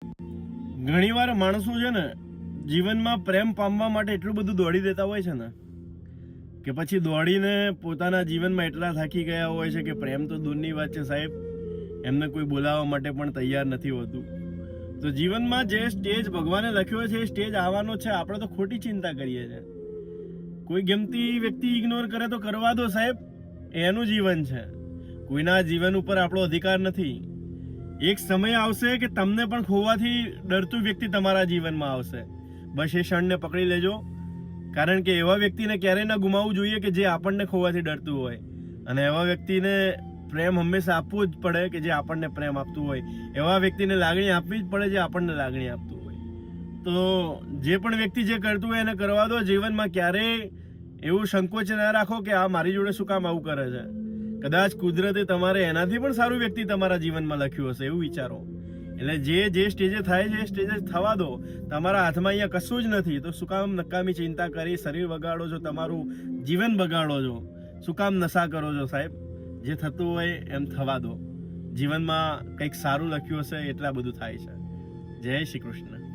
ઘણીવાર માણસો છે ને જીવનમાં પ્રેમ પામવા માટે એટલું બધું દોડી દેતા હોય છે ને કે પછી દોડીને પોતાના જીવનમાં એટલા થાકી ગયા હોય છે કે પ્રેમ તો દૂરની વાત છે સાહેબ, એમને કોઈ બોલાવવા માટે પણ તૈયાર નથી હોતું. તો જીવનમાં જે સ્ટેજ ભગવાને લખ્યો છે એ સ્ટેજ આવવાનો છે, આપણે તો ખોટી ચિંતા કરીએ છીએ. કોઈ ગમતી વ્યક્તિ ઇગ્નોર કરે તો કરવા દો સાહેબ, એનું જીવન છે, કોઈના જીવન ઉપર આપણો અધિકાર નથી. એક સમય આવશે કે તમને પણ ખોવાથી ડરતું વ્યક્તિ તમારા જીવનમાં આવશે. બસ એ ક્ષણને પકડી લેજો, કારણ કે એવા વ્યક્તિને ક્યારેય ના ગુમાવવું જોઈએ કે જે આપણને ખોવાથી ડરતું હોય, અને એવા વ્યક્તિને પ્રેમ હંમેશા આપવું જ પડે કે જે આપણને પ્રેમ આપતું હોય. એવા વ્યક્તિને લાગણી આપવી જ પડે જે આપણને લાગણી આપતું હોય. તો જે પણ વ્યક્તિ જે કરતું હોય એને કરવા દો. જીવનમાં ક્યારેય એવું સંકોચ ના રાખો કે આ મારી જોડે શું કામ આવું કરે છે. કદાચ કુદરતે તમારે એનાથી પણ સારું વ્યક્તિ તમારા જીવનમાં લખ્યું હશે, એવું વિચારો. એટલે જે સ્ટેજે થાય છે એ સ્ટેજે થવા દો. તમારા હાથમાં અહીંયા કશું જ નથી, તો શું કામ નકામી ચિંતા કરી શરીર બગાડો છો, તમારું જીવન બગાડો છો? શું કામ નશા કરો છો સાહેબ? જે થતું હોય એમ થવા દો. જીવનમાં કંઈક સારું લખ્યું હશે એટલા બધું થાય છે. જય શ્રી કૃષ્ણ.